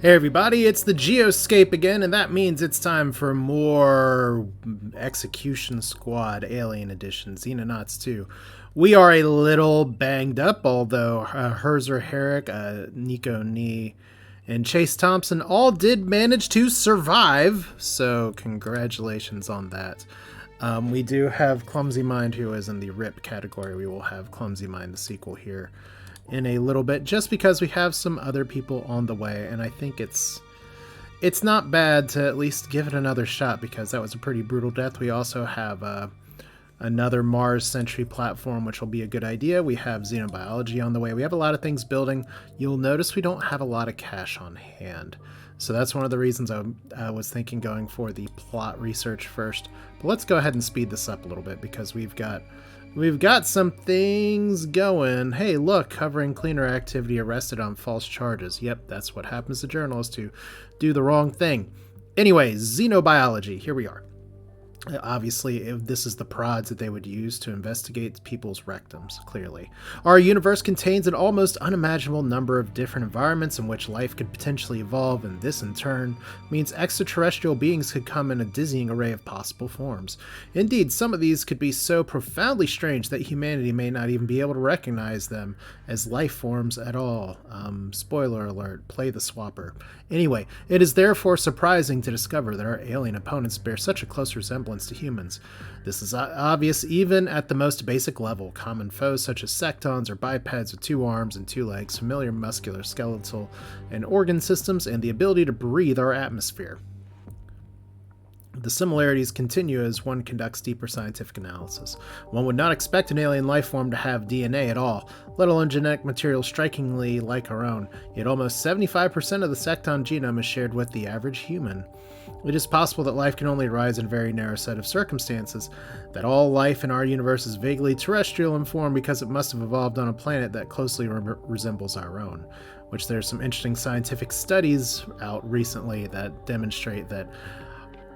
Hey everybody, it's the Geoscape again, and that means it's time for more Execution Squad Alien Edition, Xenonauts 2. We are a little banged up, although Herzer Herrick, Nico Nee, and Chase Thompson all did manage to survive, so congratulations on that. We do have Clumsy Mind, who is in the RIP category. We will have Clumsy Mind, the sequel, here in a little bit, just because we have some other people on the way, and I think it's not bad to at least give it another shot, because that was a pretty brutal death. We also have another Mars Sentry platform, which will be a good idea. We have xenobiology on the way. We have a lot of things building. You'll notice we don't have a lot of cash on hand. So that's one of the reasons I was thinking going for the plot research first. But let's go ahead and speed this up a little bit, because we've got some things going. Hey, look, covering cleaner activity, arrested on false charges. Yep, that's what happens to journalists who do the wrong thing. Anyway, xenobiology, here we are. Obviously, if this is the prods that they would use to investigate people's rectums, clearly. Our universe contains an almost unimaginable number of different environments in which life could potentially evolve, and this, in turn, means extraterrestrial beings could come in a dizzying array of possible forms. Indeed, some of these could be so profoundly strange that humanity may not even be able to recognize them as life forms at all. Spoiler alert, play the swapper. Anyway, it is therefore surprising to discover that our alien opponents bear such a close resemblance to humans. This is obvious even at the most basic level. Common foes such as sectons or bipeds with 2 arms and 2 legs, familiar muscular, skeletal, and organ systems, and the ability to breathe our atmosphere. The similarities continue as one conducts deeper scientific analysis. One would not expect an alien life form to have DNA at all, let alone genetic material strikingly like our own, yet almost 75% of the secton genome is shared with the average human. It is possible that life can only arise in a very narrow set of circumstances, that all life in our universe is vaguely terrestrial in form because it must have evolved on a planet that closely resembles our own, which there's some interesting scientific studies out recently that demonstrate that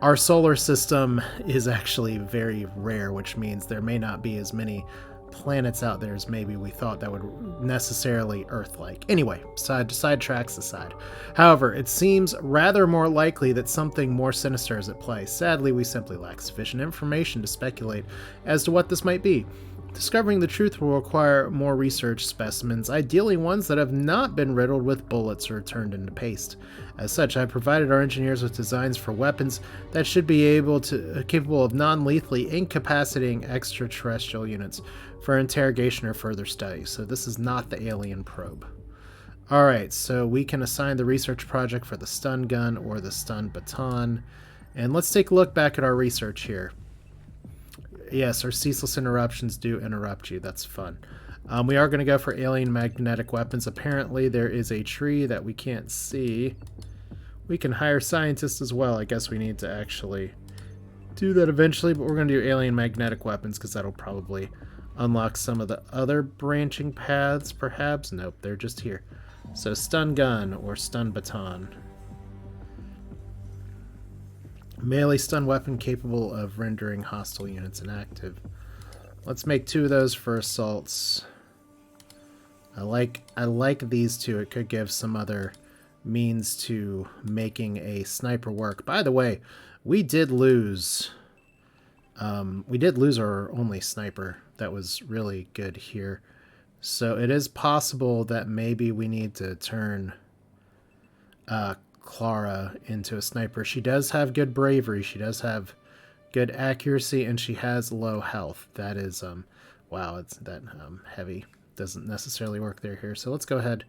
our solar system is actually very rare, which means there may not be as many planets out there as maybe we thought that would necessarily Earth-like. Anyway, sidetracks aside. However, it seems rather more likely that something more sinister is at play. Sadly, we simply lack sufficient information to speculate as to what this might be. Discovering the truth will require more research specimens, ideally ones that have not been riddled with bullets or turned into paste. As such, I provided our engineers with designs for weapons that should be capable of non-lethally incapacitating extraterrestrial units for interrogation or further study. So this is not the alien probe. Alright, so we can assign the research project for the stun gun or the stun baton. And let's take a look back at our research here. Yes, our ceaseless interruptions do interrupt you. That's fun. We are going to go for alien magnetic weapons. Apparently, there is a tree that we can't see. We can hire scientists as well. I guess we need to actually do that eventually, but we're going to do alien magnetic weapons because that'll probably unlock some of the other branching paths, perhaps. Nope, they're just here. So stun gun or stun baton. Melee stun weapon capable of rendering hostile units inactive. Let's make 2 of those for assaults. I like these 2. It could give some other means to making a sniper work. By the way, we did lose our only sniper that was really good here. So it is possible that maybe we need to turn Clara into a sniper. She does have good bravery, she does have good accuracy, and she has low health. That is wow, it's that heavy doesn't necessarily work there here. So let's go ahead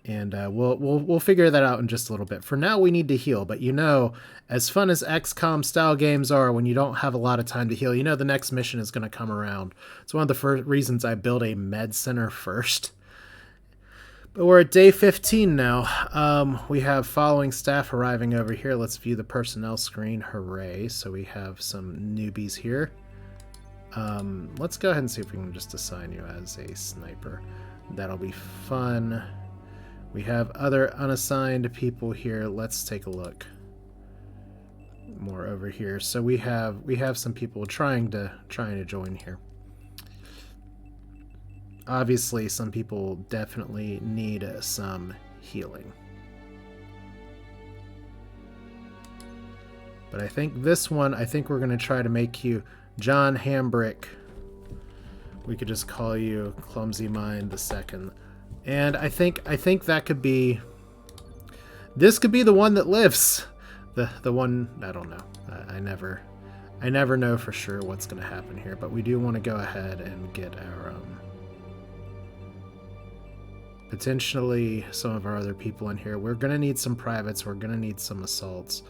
and we'll figure that out in just a little bit. For now, we need to heal, but you know, as fun as XCOM style games are, when you don't have a lot of time to heal, you know the next mission is going to come around. It's one of the first reasons I built a med center first. But we're at day 15 now. We have following staff arriving over here. Let's view the personnel screen. Hooray. So we have some newbies here. Let's go ahead and see if we can just assign you as a sniper. That'll be fun. We have other unassigned people here. Let's take a look more over here. So we have some people trying to join here. Obviously, some people definitely need some healing. But I think this one, I think we're going to try to make you John Hambrick. We could just call you Clumsy Mind the Second. And I think that could be... This could be the one that lives. The one... I don't know. I never know for sure what's going to happen here. But we do want to go ahead and get our... potentially some of our other people in here. We're going to need some privates. We're going to need some assaults.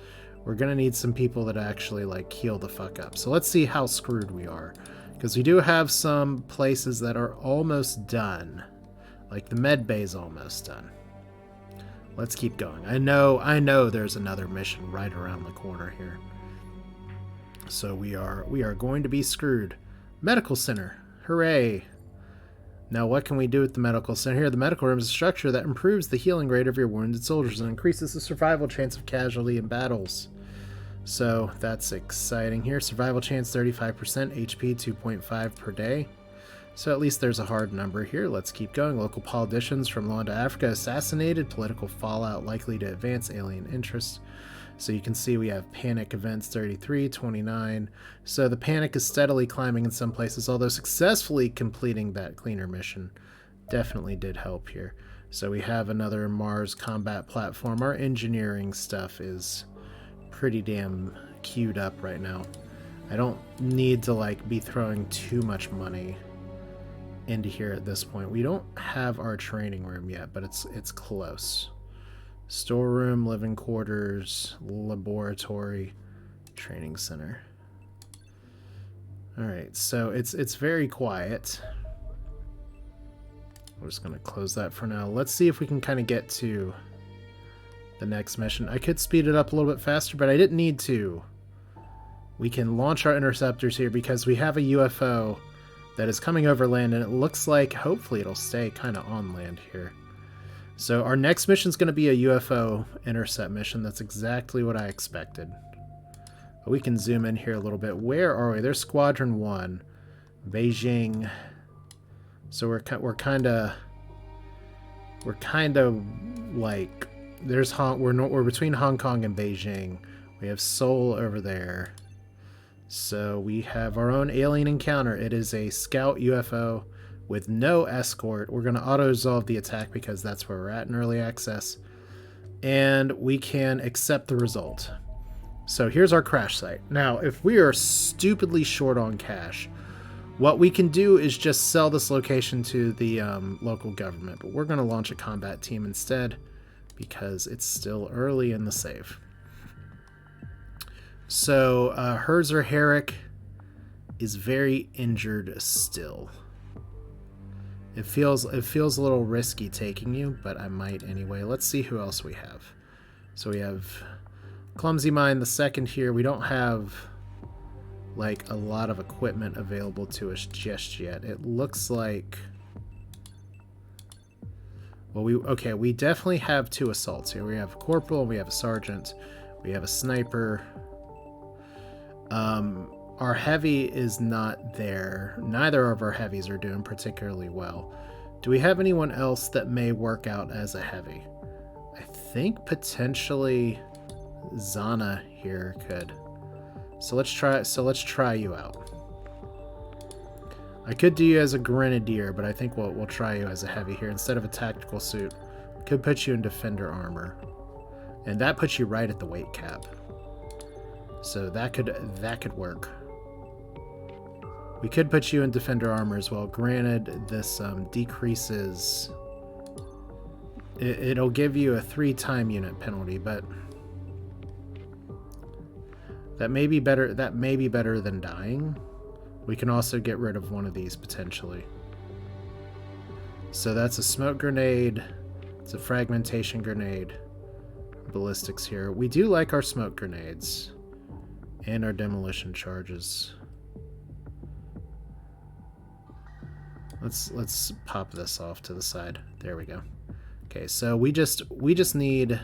We're going to need some people that actually, like, heal the fuck up. So let's see how screwed we are. Because we do have some places that are almost done. Like the med bay is almost done. Let's keep going. I know there's another mission right around the corner here. So we are going to be screwed. Medical center. Hooray. Now, what can we do with the medical center here? The medical room is a structure that improves the healing rate of your wounded soldiers and increases the survival chance of casualty in battles. So, that's exciting here. Survival chance 35%, HP 2.5 per day. So at least there's a hard number here. Let's keep going. Local politicians from Luanda, Africa assassinated. Political fallout likely to advance alien interests. So you can see we have panic events 33, 29. So the panic is steadily climbing in some places, although successfully completing that cleaner mission definitely did help here. So we have another Mars combat platform. Our engineering stuff is pretty damn queued up right now. I don't need to like be throwing too much money into here at this point. We don't have our training room yet, but it's close. Storeroom, living quarters, laboratory, training center. Alright, so it's very quiet. We're just gonna close that for now. Let's see if we can kind of get to the next mission. I could speed it up a little bit faster, but I didn't need to. We can launch our interceptors here because we have a UFO that is coming over land, and it looks like hopefully it'll stay kind of on land here. So our next mission is going to be a UFO intercept mission. That's exactly what I expected. But we can zoom in here a little bit. Where are we? There's Squadron 1, Beijing. So we're kind of like we're between Hong Kong and Beijing. We have Seoul over there. So we have our own alien encounter. It is a scout UFO with no escort. We're going to auto-resolve the attack because that's where we're at in early access. And we can accept the result. So here's our crash site. Now, if we are stupidly short on cash, what we can do is just sell this location to the local government. But we're going to launch a combat team instead because it's still early in the save. So Herzer Herrick is very injured still. It feels a little risky taking you, but I might anyway. Let's see who else we have. So we have Clumsy Mind the Second here. We don't have like a lot of equipment available to us just yet. It looks like, well, we definitely have 2 assaults here. We have a corporal, we have a sergeant, we have a sniper. Our heavy is not there. Neither of our heavies are doing particularly well. Do we have anyone else that may work out as a heavy? I think potentially Zana here could. So let's try you out. I could do you as a grenadier, but I think we'll try you as a heavy here instead of a tactical suit. Could put you in defender armor, and that puts you right at the weight cap. So that could work. We could put you in defender armor as well. Granted, this decreases. It'll give you a 3-time unit penalty, but that may be better. That may be better than dying. We can also get rid of one of these potentially. So that's a smoke grenade. It's a fragmentation grenade. Ballistics here. We do like our smoke grenades and our demolition charges. Let's pop this off to the side. There we go. Okay, so we just need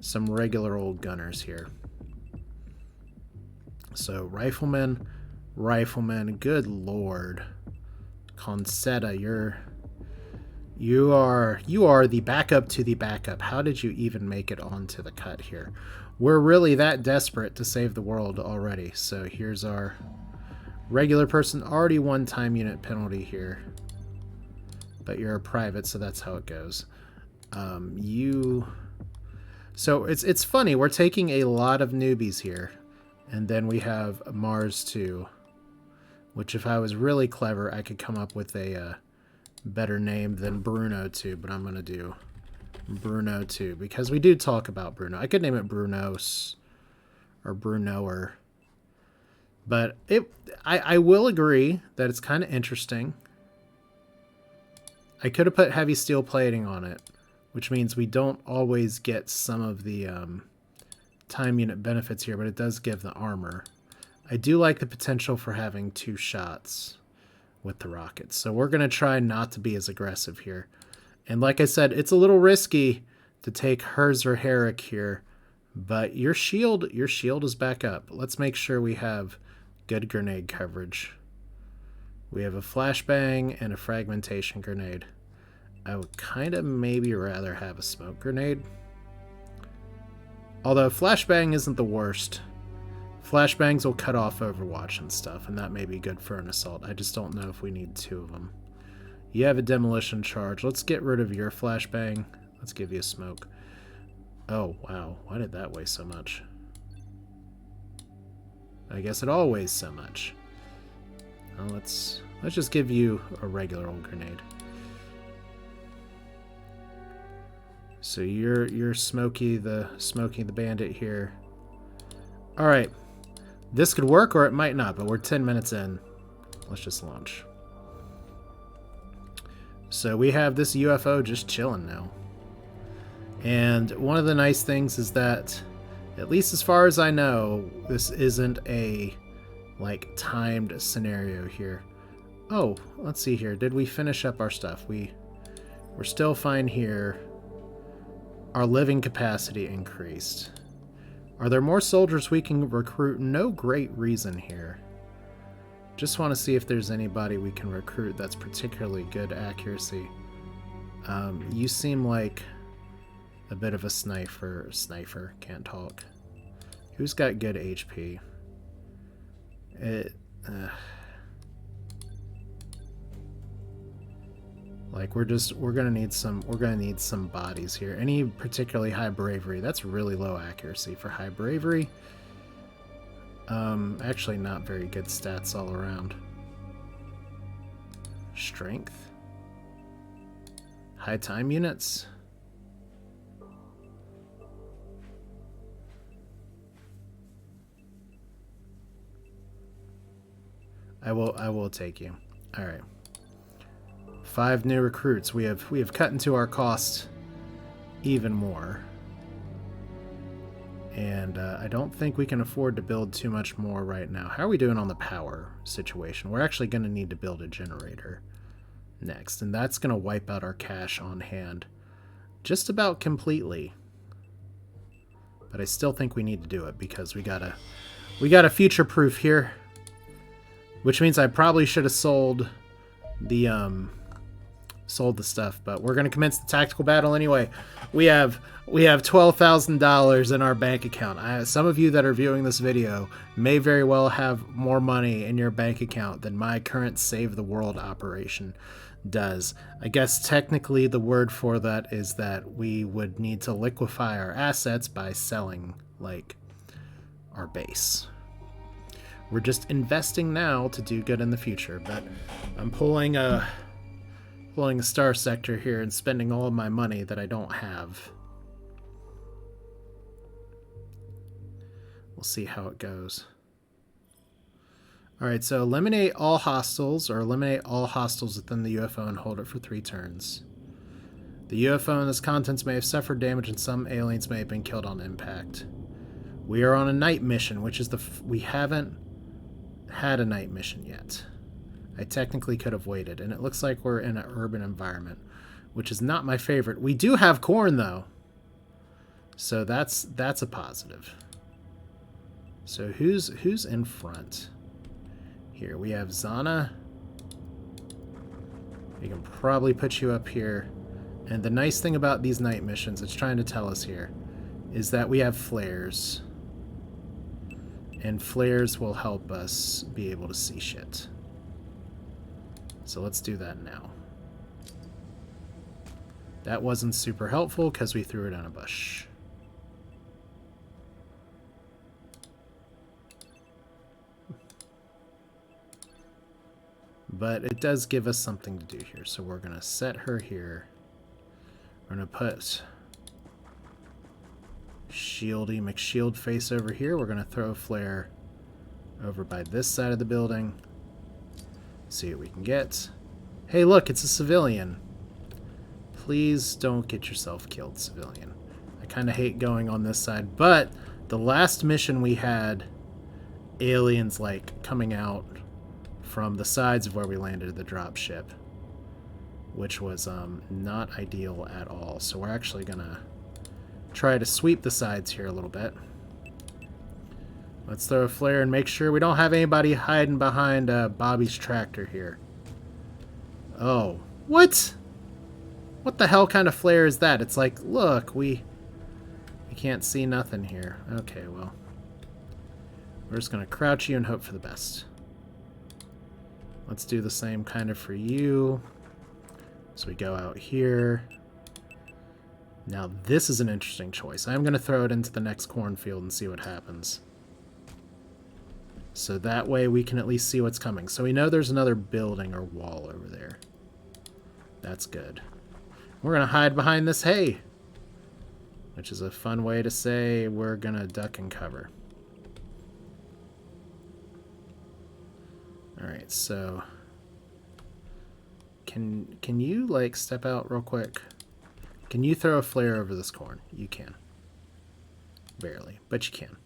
some regular old gunners here. So rifleman, good lord. Concetta, You are the backup to the backup. How did you even make it onto the cut here? We're really that desperate to save the world already. So here's our regular person. Already 1 time unit penalty here. But you're a private, so that's how it goes. So it's funny. We're taking a lot of newbies here. And then we have Mars 2. Which if I was really clever, I could come up with a better name than Bruno 2. But I'm going to do Bruno 2. Because we do talk about Bruno. I could name it Brunos. Or Brunoer. But I will agree that it's kind of interesting. I could have put heavy steel plating on it. Which means we don't always get some of the time unit benefits here. But it does give the armor. I do like the potential for having 2 shots with the rockets. So we're going to try not to be as aggressive here. And like I said, it's a little risky to take Hers or Herrick here. But your shield is back up. Let's make sure we have good grenade coverage. We have a flashbang and a fragmentation grenade. I would kind of maybe rather have a smoke grenade. Although flashbang isn't the worst. Flashbangs will cut off Overwatch and stuff, and that may be good for an assault. I just don't know if we need 2 of them. You have a demolition charge. Let's get rid of your flashbang. Let's give you a smoke. Oh, wow. Why did that weigh so much? I guess it all weighs so much. Well, let's just give you a regular old grenade. So you're Smokey the Bandit here. All right. This could work or it might not, but we're 10 minutes in. Let's just launch. So we have this UFO just chilling now. And one of the nice things is that, at least as far as I know, this isn't a, like, timed scenario here. Oh, let's see here. Did we finish up our stuff? We're still fine here. Our living capacity increased. Are there more soldiers we can recruit? No great reason here. Just want to see if there's anybody we can recruit that's particularly good accuracy. You seem like a bit of a sniper. Can't talk. Who's got good HP? Like we're gonna need some bodies here. Any particularly high bravery? That's really low accuracy for high bravery. Actually not very good stats all around. Strength. High time units. I will take you. All right. 5 new recruits. We have cut into our cost even more. And I don't think we can afford to build too much more right now. How are we doing on the power situation? We're actually going to need to build a generator next. And that's going to wipe out our cash on hand just about completely. But I still think we need to do it because we got a future proof here. Which means I probably should have sold the stuff, but we're going to commence the tactical battle anyway. We have $12,000 in our bank account. Some of you that are viewing this video may very well have more money in your bank account than my current Save the World operation does. I guess technically the word for that is that we would need to liquefy our assets by selling, like, our base. We're just investing now to do good in the future, but I'm pulling a star sector here and spending all of my money that I don't have. We'll see how it goes. Alright, so eliminate all hostiles, or eliminate all hostiles within the UFO and hold it for 3 turns. The UFO and its contents may have suffered damage and some aliens may have been killed on impact. We are on a night mission, which is we haven't had a night mission yet. I technically could have waited, and it looks like we're in an urban environment, which is not my favorite. We do have corn, though, so that's a positive. So who's in front? Here we have Zana. We can probably put you up here. And the nice thing about these night missions, it's trying to tell us here, is that we have flares. And flares will help us be able to see shit. So let's do that now. That wasn't super helpful because we threw it on a bush. But it does give us something to do here. So we're going to set her here. We're going to put Shieldy McShield face over here. We're going to throw a flare over by this side of the building. See what we can get. Hey, look, it's a civilian. Please don't get yourself killed, civilian. I kind of hate going on this side, but the last mission we had aliens, like, coming out from the sides of where we landed the dropship, which was not ideal at all. So we're actually going to try to sweep the sides here a little bit. Let's throw a flare and make sure we don't have anybody hiding behind Bobby's tractor here. Oh, what? What the hell kind of flare is that? It's like, look, we can't see nothing here. Okay, well, we're just going to crouch you and hope for the best. Let's do the same kind of for you. So we go out here. Now this is an interesting choice. I'm going to throw it into the next cornfield and see what happens. So that way we can at least see what's coming. So we know there's another building or wall over there. That's good. We're going to hide behind this hay, which is a fun way to say we're going to duck and cover. Alright, so can you, like, step out real quick? Can you throw a flare over this corn? You can. Barely, but you can.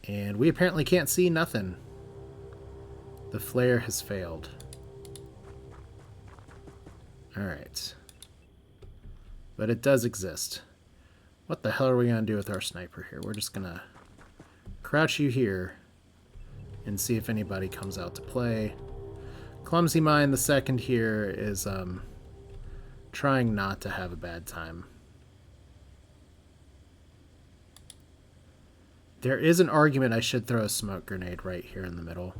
And we apparently can't see nothing. The flare has failed. Alright. But it does exist. What the hell are we going to do with our sniper here? We're just going to crouch you here and see if anybody comes out to play. Clumsy Mind the second here is trying not to have a bad time. There is an argument I should throw a smoke grenade right here in the middle.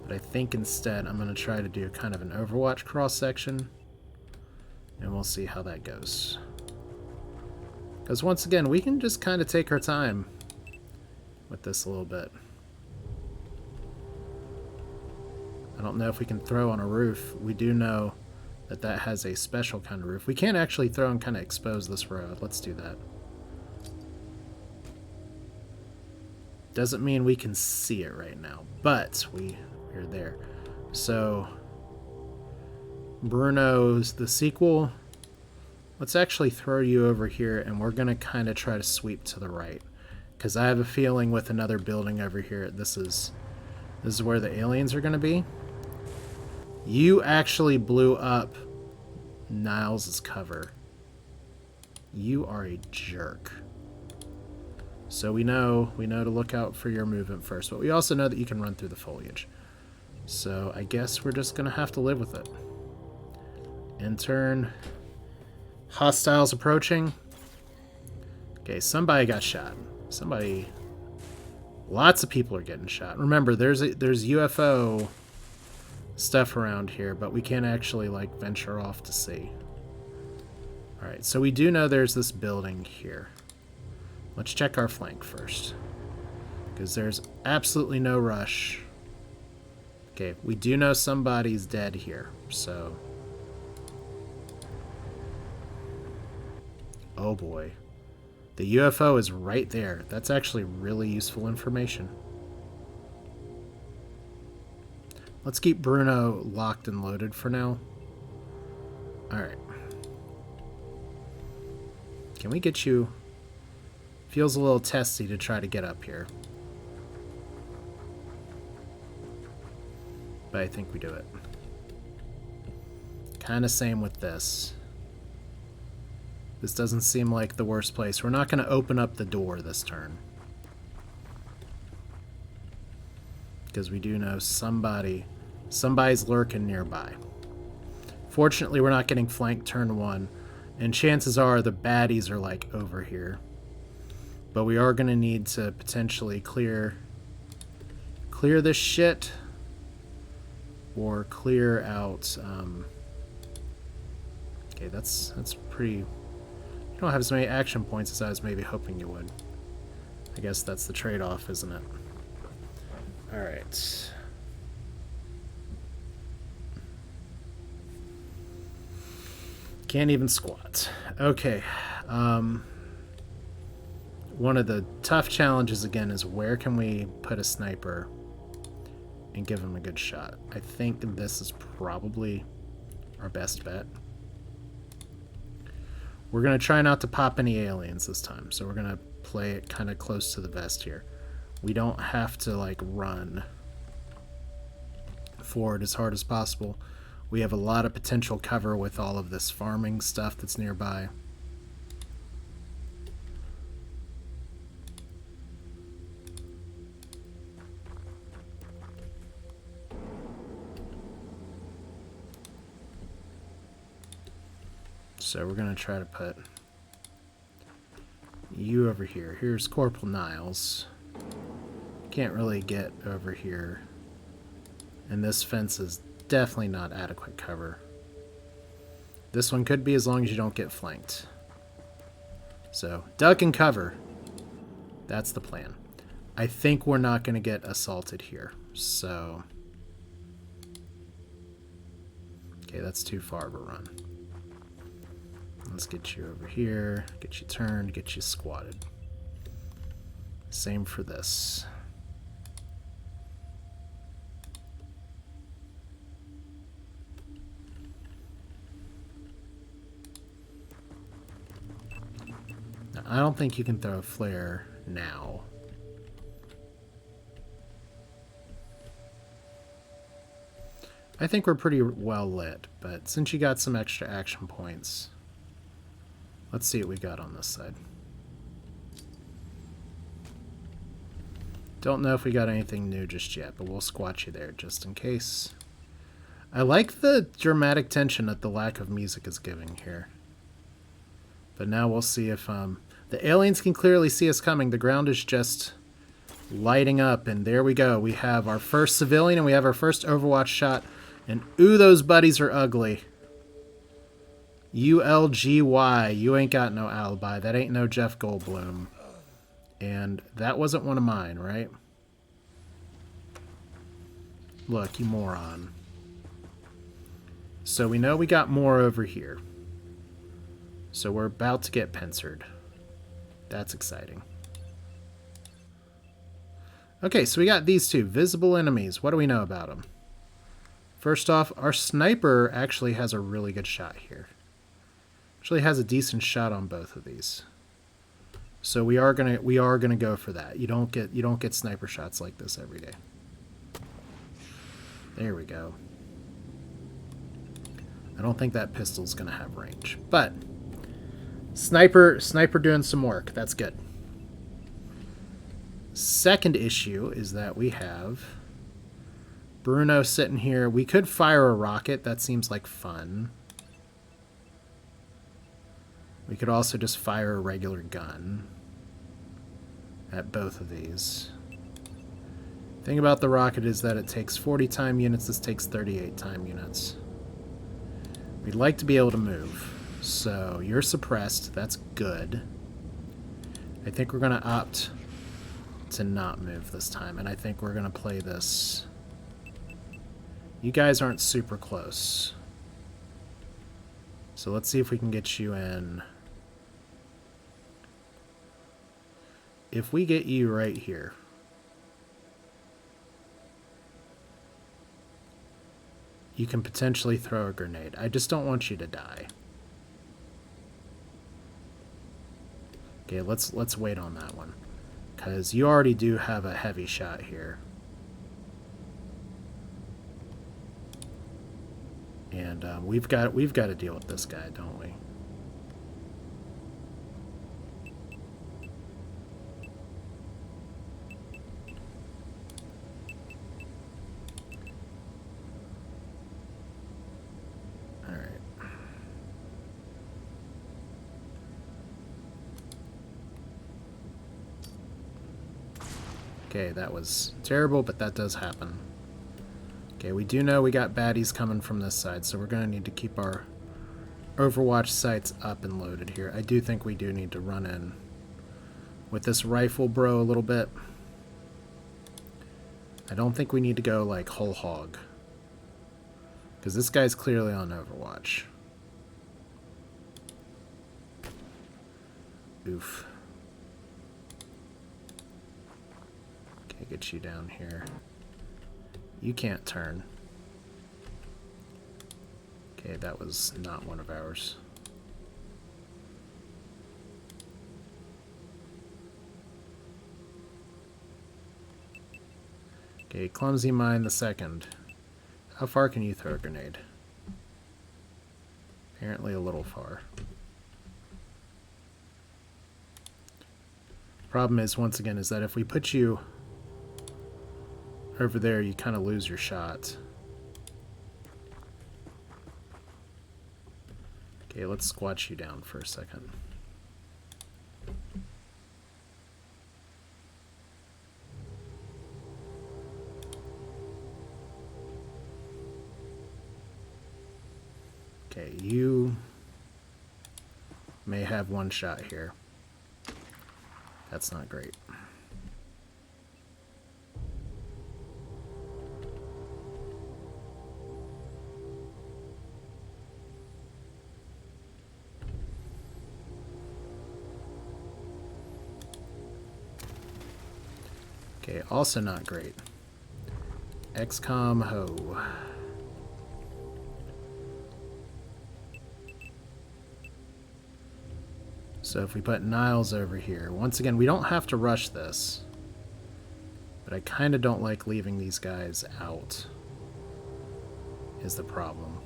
But I think instead I'm going to try to do kind of an Overwatch cross-section. And we'll see how that goes. Because once again, we can just kind of take our time with this a little bit. I don't know if we can throw on a roof. We do know that that has a special kind of roof. We can't actually throw and kind of expose this road. Let's do that. Doesn't mean we can see it right now, but we're there. So, Bruno's the sequel. Let's actually throw you over here, and we're going to kind of try to sweep to the right. Because I have a feeling with another building over here, this is where the aliens are going to be. You actually blew up Niles' cover. You are a jerk. So we know to look out for your movement first, but we also know that you can run through the foliage. So I guess we're just going to have to live with it. In turn, hostiles approaching. Okay, somebody got shot. Lots of people are getting shot. Remember, there's UFO stuff around here, but we can't actually, like, venture off to see. Alright, so we do know there's this building here. Let's check our flank first, because there's absolutely no rush. Okay, we do know somebody's dead here, so... Oh boy. The UFO is right there. That's actually really useful information. Let's keep Bruno locked and loaded for now. Alright. Can we get you... Feels a little testy to try to get up here. But I think we do it. Kind of same with this. This doesn't seem like the worst place. We're not going to open up the door this turn. because we do know somebody's lurking nearby. Fortunately, we're not getting flanked turn 1, and chances are the baddies are like over here. But we are going to need to potentially clear this shit, or clear out. Okay, that's pretty. You don't have as many action points as I was maybe hoping you would. I guess that's the trade-off, isn't it? All right. Can't even squat. Okay. One of the tough challenges again is where can we put a sniper and give him a good shot. I think this is probably our best bet. We're going to try not to pop any aliens this time, so we're going to play it kind of close to the vest here. We don't have to like run forward as hard as possible. We have a lot of potential cover with all of this farming stuff that's nearby. So we're going to try to put you over here. Here's Corporal Niles. Can't really get over here. And this fence is definitely not adequate cover. This one could be as long as you don't get flanked. So, duck and cover. That's the plan. I think we're not going to get assaulted here. So, okay, that's too far of a run. Let's get you over here, get you turned, get you squatted. Same for this. Now, I don't think you can throw a flare now. I think we're pretty well lit, but since you got some extra action points, let's see what we got on this side. Don't know if we got anything new just yet, but we'll squat you there just in case. I like the dramatic tension that the lack of music is giving here. But now we'll see if the aliens can clearly see us coming. The ground is just lighting up, and there we go. We have our first civilian, and we have our first Overwatch shot. And ooh, those buddies are ugly. ULGY, you ain't got no alibi. That ain't no Jeff Goldblum. And that wasn't one of mine, right? Look, you moron. So we know we got more over here. So we're about to get pincered. That's exciting. Okay, so we got these two. Visible enemies. What do we know about them? First off, our sniper actually has a really good shot here. Actually has a decent shot on both of these. So we are gonna go for that. You don't get sniper shots like this every day. There we go. I don't think that pistol's gonna have range, but sniper doing some work. That's good. Second issue is that we have Bruno sitting here. We could fire a rocket. That seems like fun. We could also just fire a regular gun at both of these. Thing about the rocket is that it takes 40 time units. This takes 38 time units. We'd like to be able to move. So you're suppressed. That's good. I think we're going to opt to not move this time. And I think we're going to play this. You guys aren't super close. So let's see if we can get you in. If we get you right here. You can potentially throw a grenade. I just don't want you to die. Okay, let's wait on that one. Because you already do have a heavy shot here. And we've got to deal with this guy, don't we? Okay, that was terrible, but that does happen. Okay, we do know we got baddies coming from this side, so we're going to need to keep our Overwatch sights up and loaded here. I do think we do need to run in with this rifle bro a little bit. I don't think we need to go like whole hog, because this guy's clearly on Overwatch. Oof. Okay, get you down here. You can't turn. Okay, that was not one of ours. Okay, Clumsy Mine the second. How far can you throw a grenade? Apparently a little far. Problem is, once again, is that if we put you over there, you kind of lose your shot. Okay, let's squat you down for a second. Okay, you may have one shot here. That's not great. Okay, also not great. XCOM ho. So if we put Niles over here, once again, we don't have to rush this, but I kind of don't like leaving these guys out, is the problem.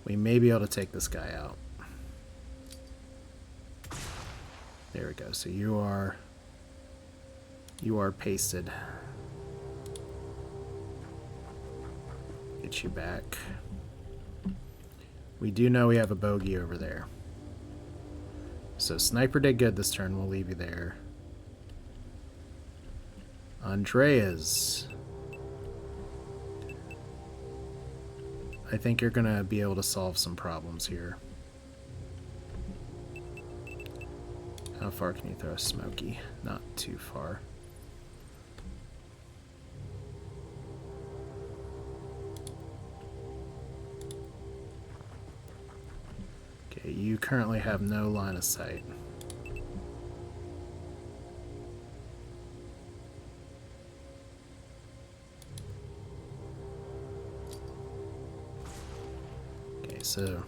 We may be able to take this guy out. There we go. So you are pasted. Get you back. We do know we have a bogey over there. So Sniper did good this turn. We'll leave you there. Andreas. I think you're going to be able to solve some problems here. How far can you throw a Smokey? Not too far. Okay, you currently have no line of sight. Okay, so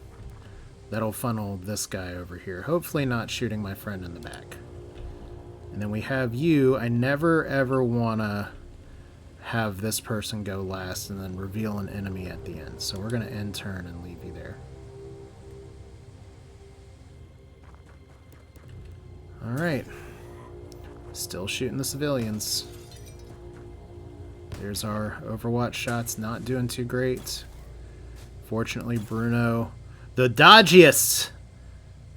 that'll funnel this guy over here. Hopefully not shooting my friend in the back. And then we have you. I never ever want to have this person go last and then reveal an enemy at the end. So we're going to end turn and leave you there. Alright. Still shooting the civilians. There's our Overwatch shots. Not doing too great. Fortunately, Bruno... The dodgiest!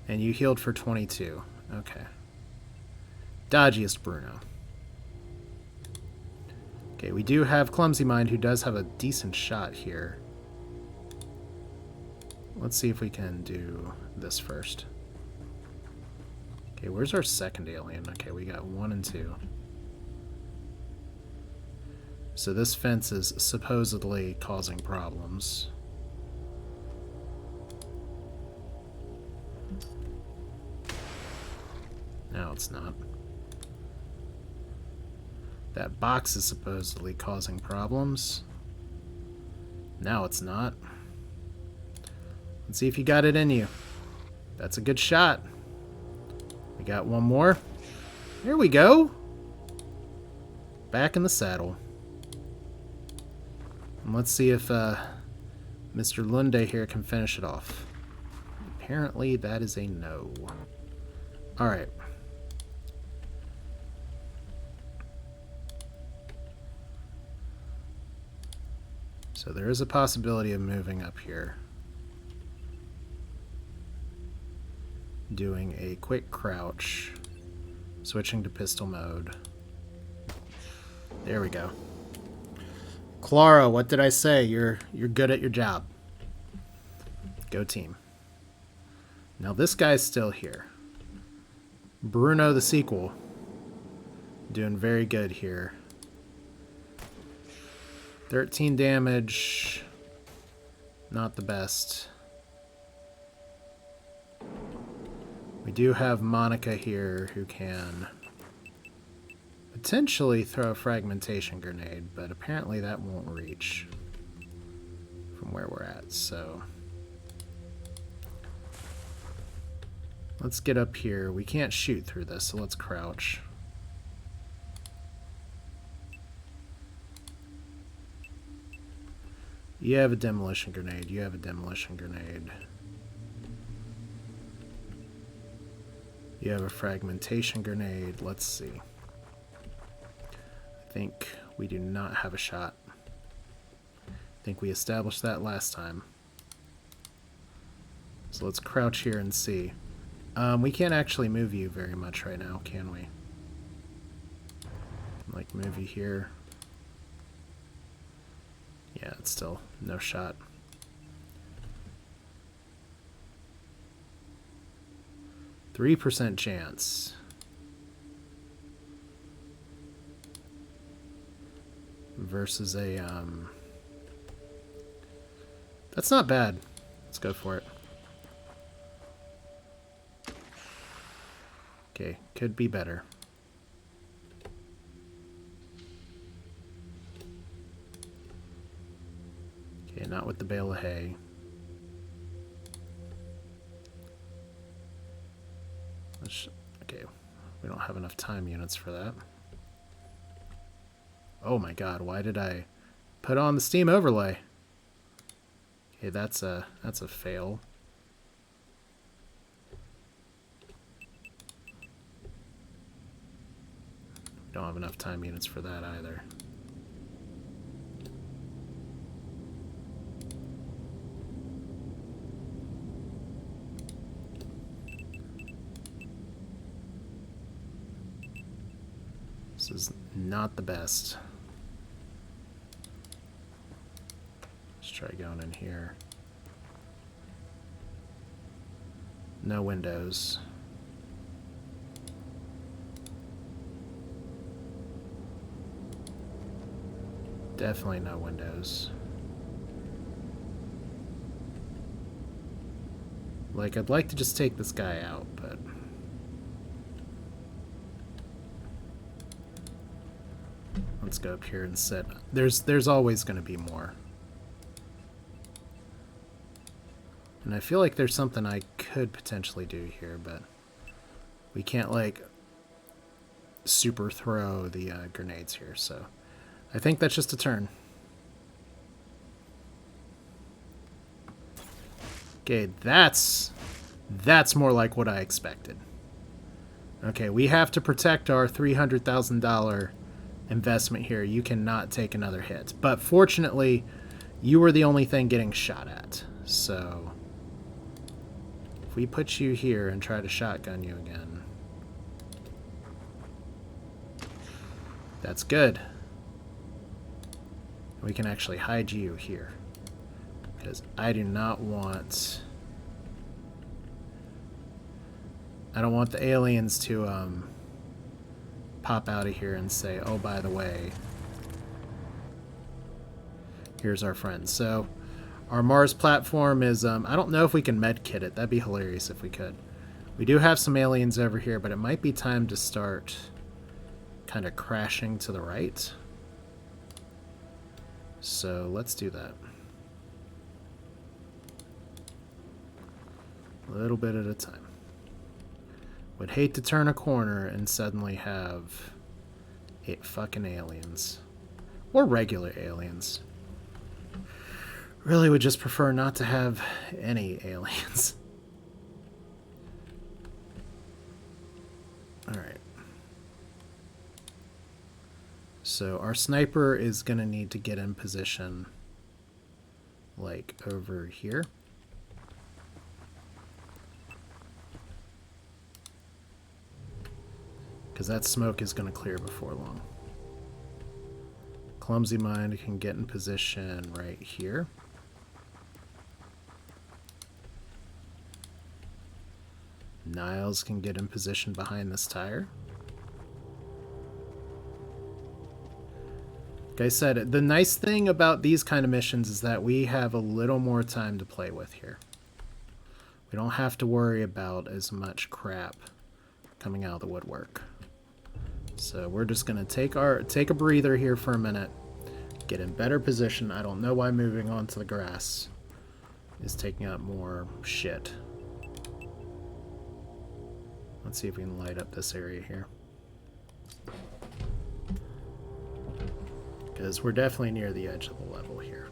And you healed for 22. Okay. Dodgiest Bruno. Okay, we do have Clumsy Mind, who does have a decent shot here. Let's see if we can do this first. Okay, where's our second alien? Okay, we got 1 and 2. So this fence is supposedly causing problems. No, it's not. That box is supposedly causing problems. Now it's not. Let's see if you got it in you. That's a good shot. We got one more. There we go. Back in the saddle. And let's see if Mr. Lunde here can finish it off. Apparently that is a no. Alright. So there is a possibility of moving up here. Doing a quick crouch. Switching to pistol mode. There we go. Clara, what did I say? You're good at your job. Go team. Now this guy's still here. Bruno the sequel. Doing very good here. 13 damage. Not the best. We do have Monica here who can potentially throw a fragmentation grenade, but apparently that won't reach from where we're at, so let's get up here. We can't shoot through this, so let's crouch. You have a demolition grenade. You have a demolition grenade. You have a fragmentation grenade. Let's see. I think we do not have a shot. I think we established that last time. So let's crouch here and see. We can't actually move you very much right now, can we? Like, move you here. Yeah, it's still no shot. %3 chance. Versus a, that's not bad. Let's go for it. Okay, could be better. Okay, not with the bale of hay. Okay, we don't have enough time units for that. Oh my god, why did I put on the steam overlay? Okay, that's a fail. We don't have enough time units for that either. This is not the best. Let's try going in here. No windows. Definitely no windows. Like, I'd like to just take this guy out, but let's go up here and sit. There's always going to be more. And I feel like there's something I could potentially do here, but we can't, like, super throw the grenades here, so I think that's just a turn. Okay, that's more like what I expected. Okay, we have to protect our $300,000 investment here. You cannot take another hit. But fortunately, you were the only thing getting shot at. So if we put you here and try to shotgun you again, that's good. We can actually hide you here, because I do not want... I don't want the aliens to pop out of here and say, oh, by the way, here's our friend. So our Mars platform is, I don't know if we can medkit it. That'd be hilarious if we could. We do have some aliens over here, but it might be time to start kind of crashing to the right. So let's do that. A little bit at a time. Would hate to turn a corner and suddenly have 8 fucking aliens. Or regular aliens. Really would just prefer not to have any aliens. Alright. So our sniper is going to need to get in position, like, over here. Because that smoke is going to clear before long. Clumsy Mind can get in position right here. Niles can get in position behind this tire. Like I said, the nice thing about these kind of missions is that we have a little more time to play with here. We don't have to worry about as much crap coming out of the woodwork. So we're just going to take a breather here for a minute, get in better position. I don't know why moving onto the grass is taking up more shit. Let's see if we can light up this area here. Because we're definitely near the edge of the level here.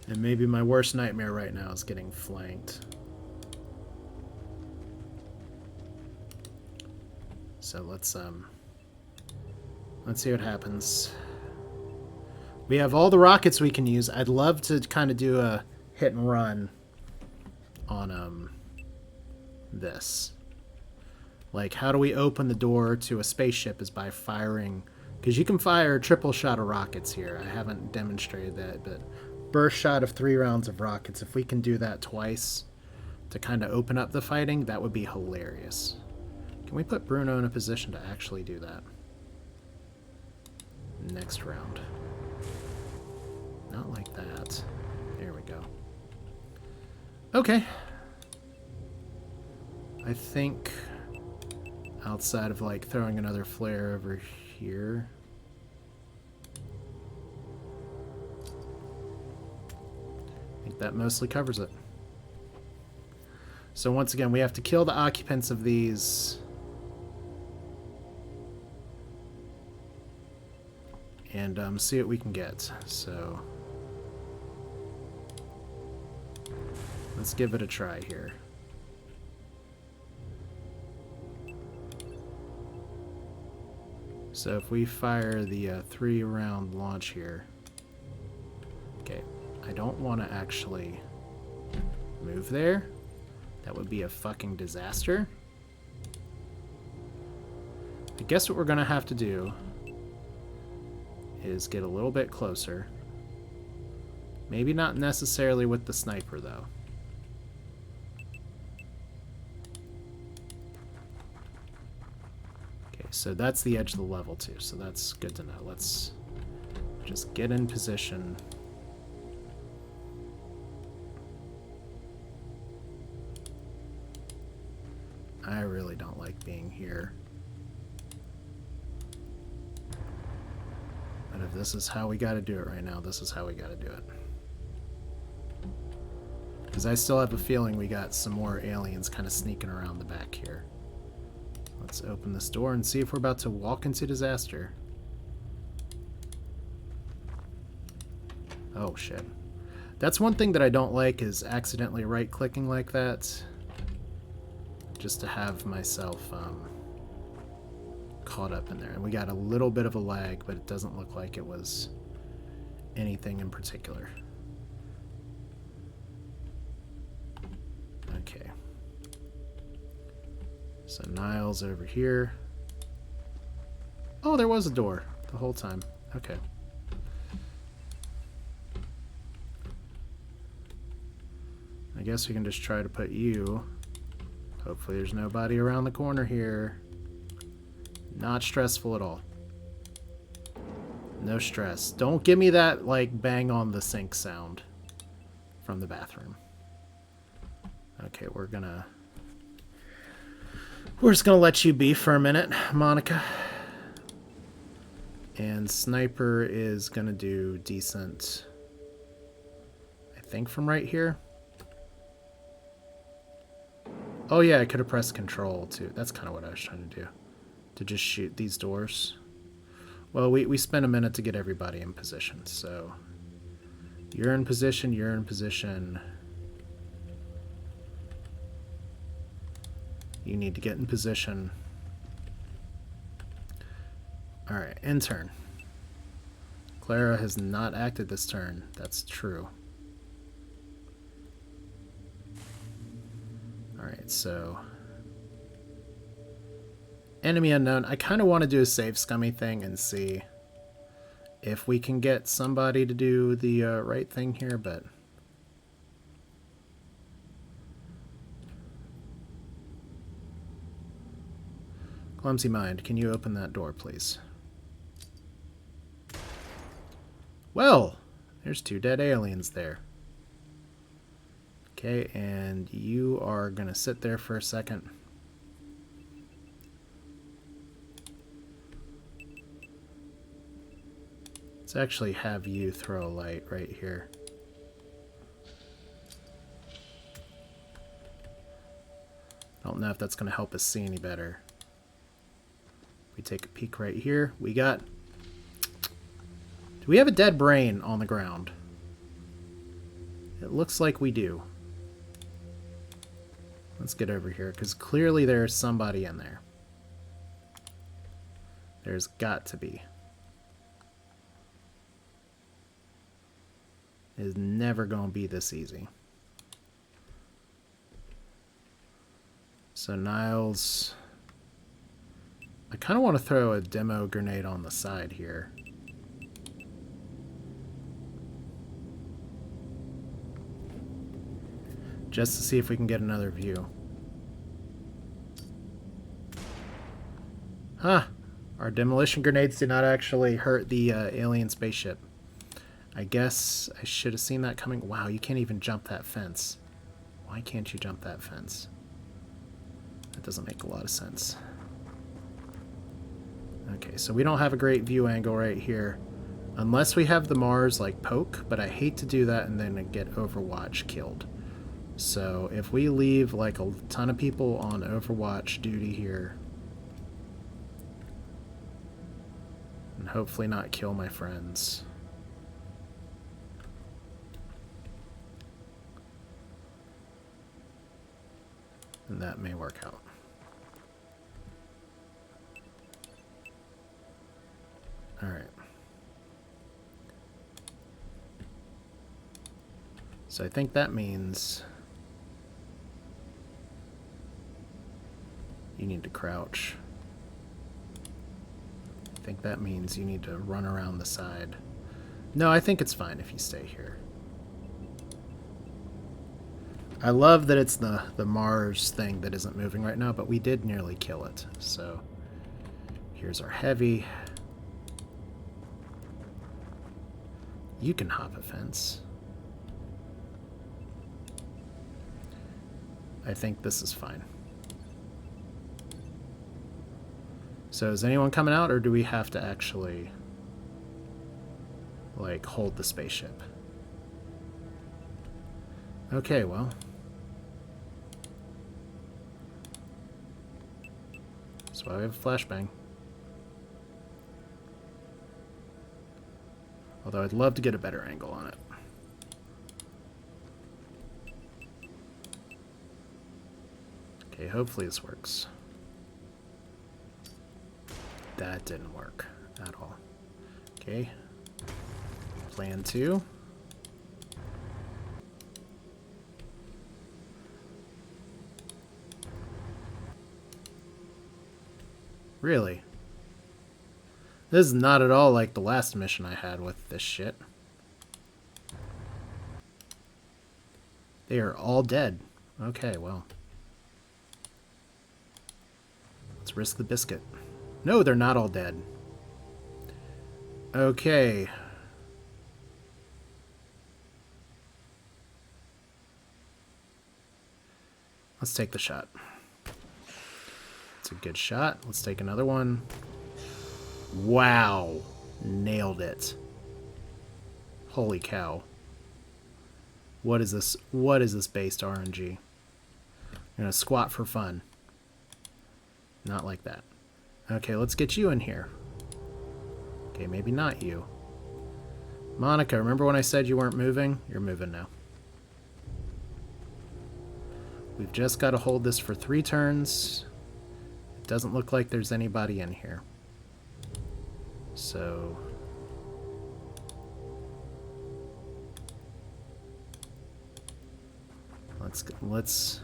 And maybe my worst nightmare right now is getting flanked. So let's see what happens. We have all the rockets we can use. I'd love to kind of do a hit and run on this. Like, how do we open the door to a spaceship is by firing, because you can fire a triple shot of rockets here. I haven't demonstrated that, but burst shot of 3 rounds of rockets. If we can do that twice to kind of open up the fighting, that would be hilarious. Can we put Bruno in a position to actually do that? Next round. Not like that. There we go. Okay. I think outside of like throwing another flare over here. I think that mostly covers it. So once again, we have to kill the occupants of these. And see what we can get. So let's give it a try here. So if we fire the 3-round launch here. Okay, I don't want to actually move there. That would be a fucking disaster. I guess what we're going to have to do is get a little bit closer. Maybe not necessarily with the sniper, though. Okay, so that's the edge of the level, too, so that's good to know. Let's just get in position. I really don't like being here. But if this is how we got to do it right now, this is how we got to do it. Because I still have a feeling we got some more aliens kind of sneaking around the back here. Let's open this door and see if we're about to walk into disaster. Oh, shit. That's one thing that I don't like, is accidentally right-clicking like that. Just to have myself caught up in there. And we got a little bit of a lag, but it doesn't look like it was anything in particular. Okay. So Niles over here. Oh, there was a door the whole time. Okay. I guess we can just try to put you. Hopefully there's nobody around the corner here. Not stressful at all. No stress. Don't give me that, like, bang on the sink sound from the bathroom. Okay, we're just gonna let you be for a minute, Monica. And Sniper is gonna do decent, I think, from right here. Oh yeah, I could have pressed control too. That's kind of what I was trying to do. To just shoot these doors. Well, we spent a minute to get everybody in position, so you're in position, you're in position. You need to get in position. Alright, end turn. Clara has not acted this turn. That's true. Alright, so Enemy unknown. I kind of want to do a save scummy thing and see if we can get somebody to do the right thing here, but... Clumsy Mind, can you open that door, please? Well, there's 2 dead aliens there. Okay, and you are going to sit there for a second. Let's actually have you throw a light right here. I don't know if that's going to help us see any better. We take a peek right here. We got... Do we have a dead brain on the ground? It looks like we do. Let's get over here, because clearly there's somebody in there. There's got to be. It is never going to be this easy. So Niles... I kind of want to throw a demo grenade on the side here. Just to see if we can get another view. Huh. Our demolition grenades did not actually hurt the alien spaceship. I guess I should have seen that coming. Wow, you can't even jump that fence. Why can't you jump that fence? That doesn't make a lot of sense. Okay, so we don't have a great view angle right here. Unless we have the Mars, like, poke, but I hate to do that and then get Overwatch killed. So if we leave, like, a ton of people on Overwatch duty here, and hopefully not kill my friends. And that may work out. Alright. So I think that means you need to crouch. I think that means you need to run around the side. No, I think it's fine if you stay here. I love that it's the Mars thing that isn't moving right now, but we did nearly kill it. So here's our heavy. You can hop a fence. I think this is fine. So is anyone coming out, or do we have to actually, like, hold the spaceship? Okay, well. That's why we have a flashbang. Although I'd love to get a better angle on it. Okay, hopefully this works. That didn't work at all. Okay. Plan 2. Really? This is not at all like the last mission I had with this shit. They are all dead. Okay, well. Let's risk the biscuit. No, they're not all dead. Okay. Let's take the shot. It's a good shot. Let's take another one. Wow. Nailed it. Holy cow. What is this? What is this based RNG? I'm gonna squat for fun. Not like that. Okay, let's get you in here. Okay, maybe not you. Monica, remember when I said you weren't moving? You're moving now. We've just got to hold this for 3 turns. It doesn't look like there's anybody in here. So... let's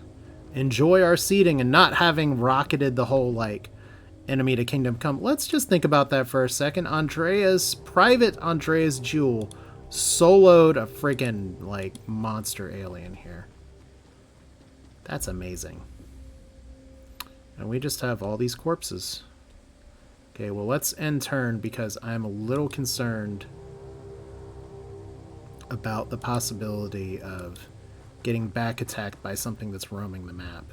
enjoy our seating and not having rocketed the whole, like, enemy to Kingdom Come. Let's just think about that for a second. Andreas, Private Andreas Jewel, soloed a friggin' like monster alien here. That's amazing. And we just have all these corpses. Okay, well, let's end turn because I'm a little concerned about the possibility of getting back attacked by something that's roaming the map.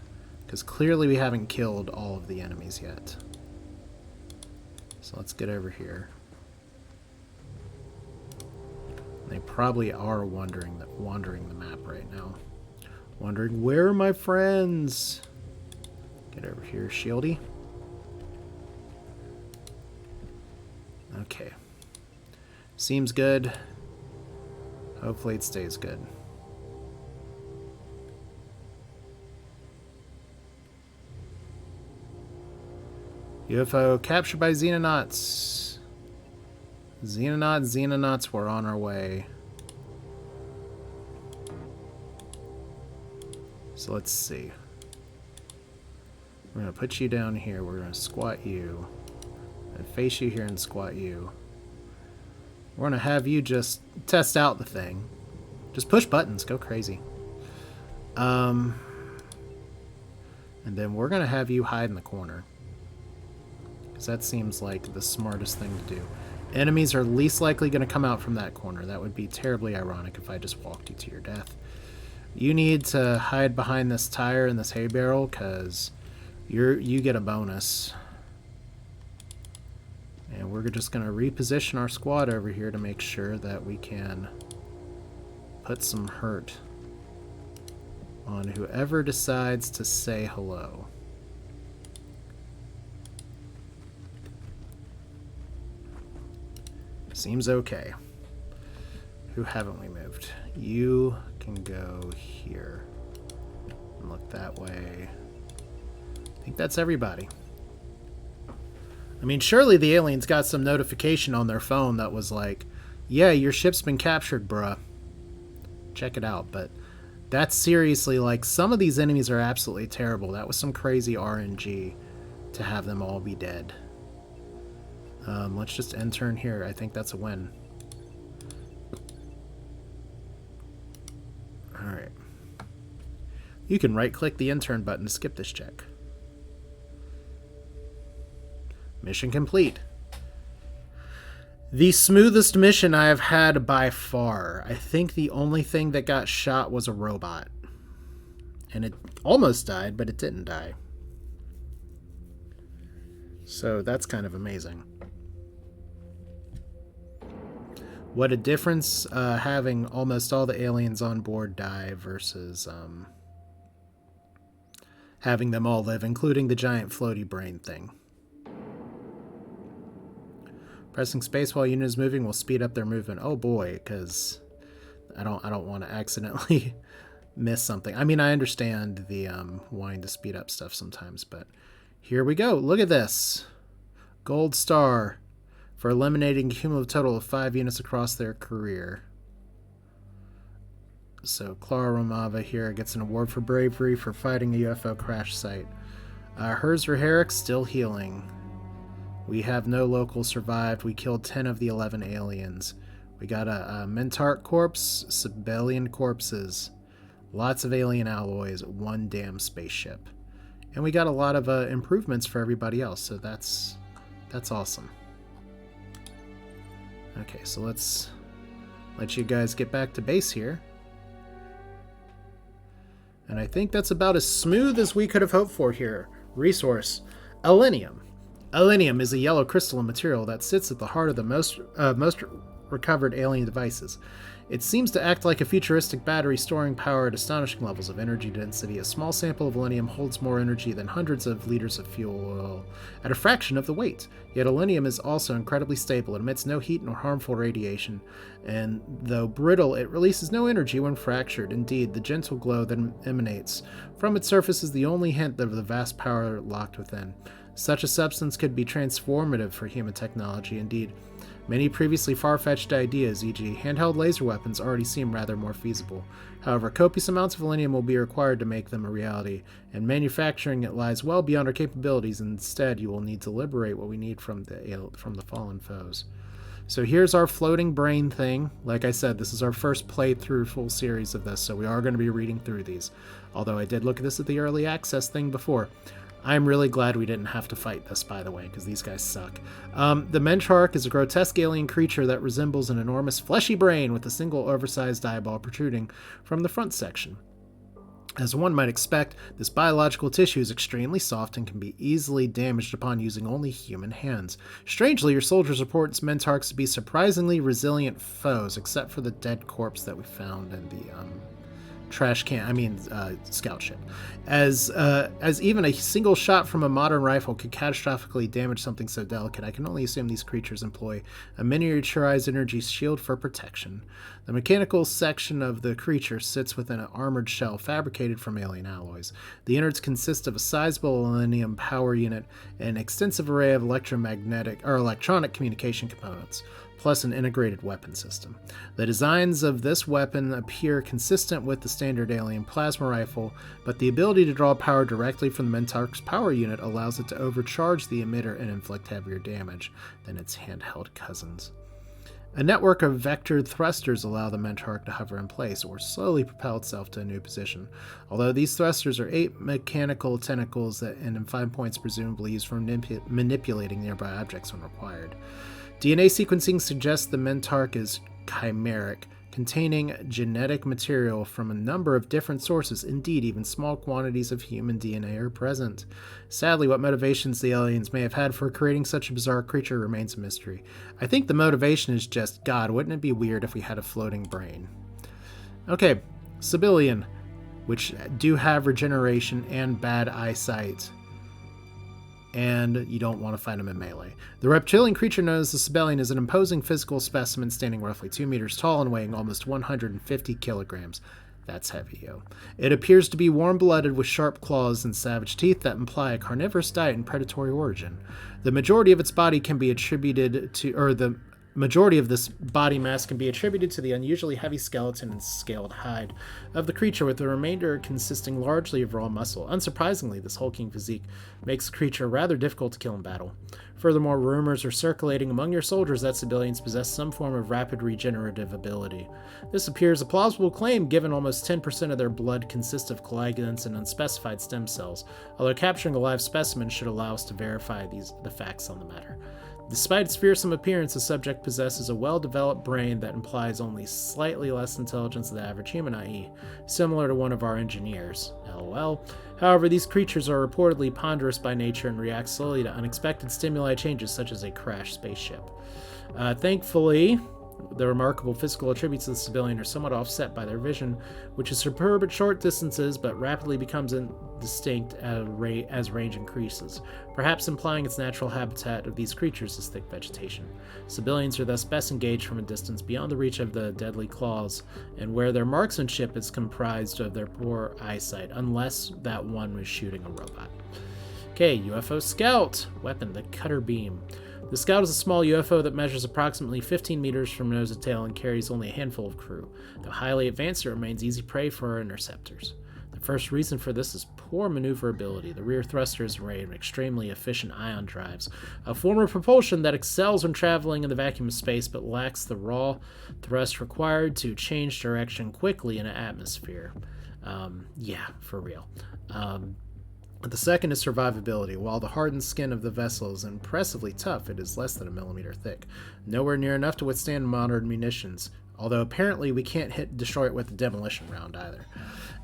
Because clearly we haven't killed all of the enemies yet. So let's get over here. They probably are wandering the map right now. Wondering, where are my friends? Get over here, Shieldy. Okay. Seems good. Hopefully it stays good. UFO captured by Xenonauts. Xenonauts, we're on our way. So let's see. We're going to put you down here. We're going to squat you. And face you here and squat you. We're going to have you just test out the thing. Just push buttons. Go crazy. And then we're going to have you hide in the corner. Because that seems like the smartest thing to do. Enemies are least likely going to come out from that corner. That would be terribly ironic if I just walked you to your death. You need to hide behind this tire and this hay barrel because you get a bonus. And we're just going to reposition our squad over here to make sure that we can put some hurt on whoever decides to say hello. Seems okay. Who haven't we moved? You can go here. And look that way. I think that's everybody. I mean, surely the aliens got some notification on their phone that was like, yeah, your ship's been captured, bruh. Check it out. But that's seriously, like, some of these enemies are absolutely terrible. That was some crazy RNG to have them all be dead. Let's just end turn here. I think that's a win. Alright. You can right-click the intern button to skip this check. Mission complete. The smoothest mission I have had by far. I think the only thing that got shot was a robot. And it almost died, but it didn't die. So that's kind of amazing. What a difference having almost all the aliens on board die versus having them all live, including the giant floaty brain thing. Pressing space while unit is moving will speed up their movement. Oh boy, because I don't want to accidentally miss something. I mean, I understand the wanting to speed up stuff sometimes, but here we go. Look at this. Gold star for eliminating a cumulative total of 5 units across their career. So Clara Romava here gets an award for bravery for fighting a UFO crash site. Hers or Herrick still healing. We have no locals survived. We killed 10 of the 11 aliens. We got a Mentart corpse, Sibelian corpses, lots of alien alloys, 1 damn spaceship. And we got a lot of improvements for everybody else, so that's awesome. Okay, so let's let you guys get back to base here. And I think that's about as smooth as we could have hoped for here. Resource: Elenium. Elenium is a yellow crystalline material that sits at the heart of the most recovered alien devices. It seems to act like a futuristic battery, storing power at astonishing levels of energy density. A small sample of Elenium holds more energy than hundreds of liters of fuel oil at a fraction of the weight. Yet Elenium is also incredibly stable. It emits no heat nor harmful radiation, and though brittle, it releases no energy when fractured. Indeed, the gentle glow that emanates from its surface is the only hint of the vast power locked within. Such a substance could be transformative for human technology. Indeed, Many previously far-fetched ideas, e.g. handheld laser weapons, already seem rather more feasible. However, copious amounts of selenium will be required to make them a reality, and manufacturing it lies well beyond our capabilities. Instead, you will need to liberate what we need from the fallen foes. So here's our floating brain thing. Like I said, this is our first playthrough full series of this, so we are going to be reading through these. Although I did look at this at the early access thing before. I'm really glad we didn't have to fight this, by the way, because these guys suck. The Mentarch is a grotesque alien creature that resembles an enormous fleshy brain with a single oversized eyeball protruding from the front section. As one might expect, this biological tissue is extremely soft and can be easily damaged upon using only human hands. Strangely, your soldiers report Mentarchs to be surprisingly resilient foes, except for the dead corpse that we found in the scout ship. As even a single shot from a modern rifle could catastrophically damage something so delicate, I can only assume these creatures employ a miniaturized energy shield for protection. The mechanical section of the creature sits within an armored shell fabricated from alien alloys. The innards consist of a sizable aluminum power unit and an extensive array of electronic communication components, plus an integrated weapon system. The designs of this weapon appear consistent with the standard alien plasma rifle, but the ability to draw power directly from the Mentarch's power unit allows it to overcharge the emitter and inflict heavier damage than its handheld cousins. A network of vectored thrusters allow the Mentarch to hover in place or slowly propel itself to a new position, although these thrusters are 8 mechanical tentacles that, and in 5 points presumably used for manipulating nearby objects when required. DNA sequencing suggests the Mentarch is chimeric, containing genetic material from a number of different sources. Indeed, even small quantities of human DNA are present. Sadly, what motivations the aliens may have had for creating such a bizarre creature remains a mystery. I think the motivation is just, God, wouldn't it be weird if we had a floating brain? Okay, civilian, which do have regeneration and bad eyesight. And you don't want to fight him in melee. The reptilian creature known as the Sibelian is an imposing physical specimen standing roughly 2 meters tall and weighing almost 150 kilograms. That's heavy, yo. It appears to be warm-blooded with sharp claws and savage teeth that imply a carnivorous diet and predatory origin. The majority of its body can be attributed to, the majority of this body mass can be attributed to the unusually heavy skeleton and scaled hide of the creature, with the remainder consisting largely of raw muscle. Unsurprisingly, this hulking physique makes the creature rather difficult to kill in battle. Furthermore, rumors are circulating among your soldiers that civilians possess some form of rapid regenerative ability. This appears a plausible claim given almost 10% of their blood consists of coagulants and unspecified stem cells, although capturing a live specimen should allow us to verify the facts on the matter. Despite its fearsome appearance, the subject possesses a well-developed brain that implies only slightly less intelligence than the average human, i.e., similar to one of our engineers. LOL. However, these creatures are reportedly ponderous by nature and react slowly to unexpected stimuli changes, such as a crashed spaceship. Thankfully, the remarkable physical attributes of the civilian are somewhat offset by their vision, which is superb at short distances but rapidly becomes indistinct as range increases, perhaps implying its natural habitat of these creatures is thick vegetation. Civilians are thus best engaged from a distance beyond the reach of the deadly claws, and where their marksmanship is comprised of their poor eyesight, unless that one was shooting a robot. Okay, UFO Scout. Weapon, the cutter beam. The Scout is a small UFO that measures approximately 15 meters from nose to tail and carries only a handful of crew. Though highly advanced, it remains easy prey for our interceptors. The first reason for this is poor maneuverability. The rear thruster is arrayed with extremely efficient ion drives, a form of propulsion that excels when traveling in the vacuum of space but lacks the raw thrust required to change direction quickly in an atmosphere. Yeah, for real. The second is survivability. While the hardened skin of the vessel is impressively tough, it is less than a millimeter thick, nowhere near enough to withstand modern munitions, although apparently we can't destroy it with a demolition round either.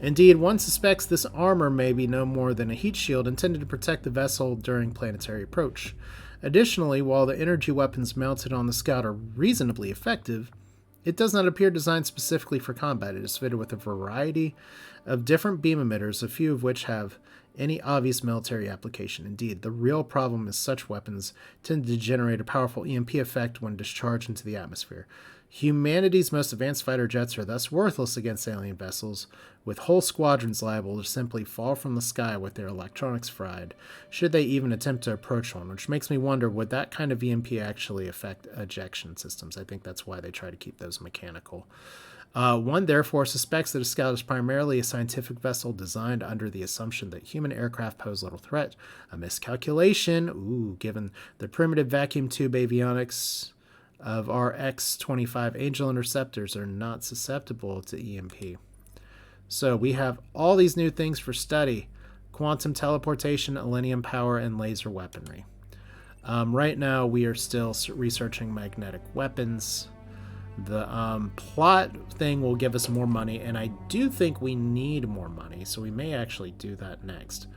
Indeed, one suspects this armor may be no more than a heat shield intended to protect the vessel during planetary approach. Additionally, while the energy weapons mounted on the Scout are reasonably effective, it does not appear designed specifically for combat. It is fitted with a variety of different beam emitters, a few of which have any obvious military application. Indeed, the real problem is such weapons tend to generate a powerful EMP effect when discharged into the atmosphere. Humanity's most advanced fighter jets are thus worthless against alien vessels, with whole squadrons liable to simply fall from the sky with their electronics fried, should they even attempt to approach one, which makes me wonder, would that kind of EMP actually affect ejection systems? I think that's why they try to keep those mechanical. One therefore suspects that a scout is primarily a scientific vessel designed under the assumption that human aircraft pose little threat. A miscalculation, given the primitive vacuum tube avionics of our X-25 Angel interceptors are not susceptible to EMP. So we have all these new things for study: quantum teleportation, alenium power, and laser weaponry. Right now we are still researching magnetic weapons. The plot thing will give us more money, and I do think we need more money, so we may actually do that next.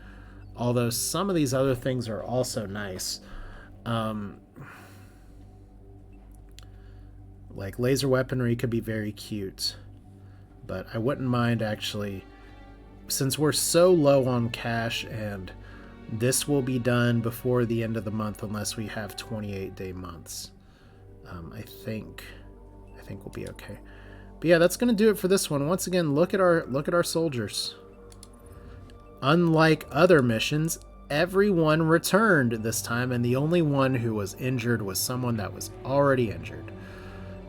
Although some of these other things are also nice. Like laser weaponry could be very cute, but I wouldn't mind actually, since we're so low on cash, and this will be done before the end of the month unless we have 28-day months. I think we'll be okay. But yeah, that's gonna do it for this one. Once again, look at our soldiers. Unlike other missions, everyone returned this time, and the only one who was injured was someone that was already injured.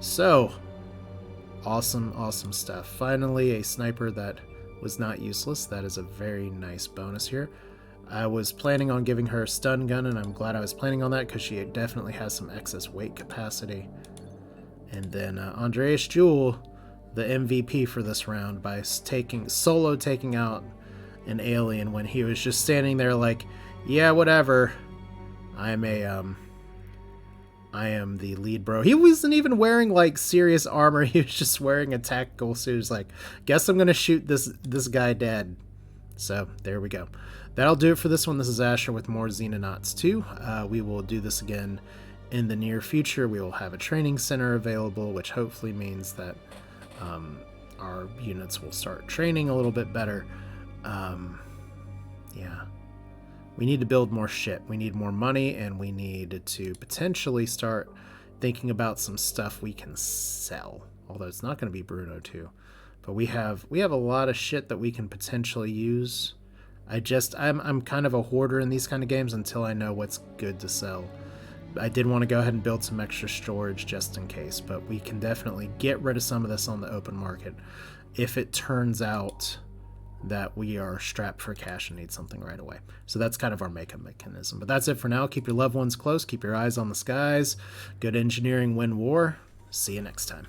So, awesome stuff. Finally, a sniper that was not useless. That is a very nice bonus here. I was planning on giving her a stun gun, and I'm glad I was planning on that because she definitely has some excess weight capacity. And then Andreas Jewel, the MVP for this round, by solo taking out an alien when he was just standing there like, yeah, whatever. I am the lead bro. He wasn't even wearing like serious armor. He was just wearing a tactical suit. He was like, guess I'm gonna shoot this guy dead. So there we go. That'll do it for this one. This is Asher with more Xenonauts 2. We will do this again in the near future. We will have a training center available, which hopefully means that our units will start training a little bit better. Yeah. We need to build more shit. We need more money, and we need to potentially start thinking about some stuff we can sell. Although it's not going to be Bruno 2. But we have a lot of shit that we can potentially use. I'm kind of a hoarder in these kind of games until I know what's good to sell. I did want to go ahead and build some extra storage just in case, but we can definitely get rid of some of this on the open market if it turns out that we are strapped for cash and need something right away. So that's kind of our makeup mechanism. But that's it for now. Keep your loved ones close. Keep your eyes on the skies. Good engineering win war. See you next time.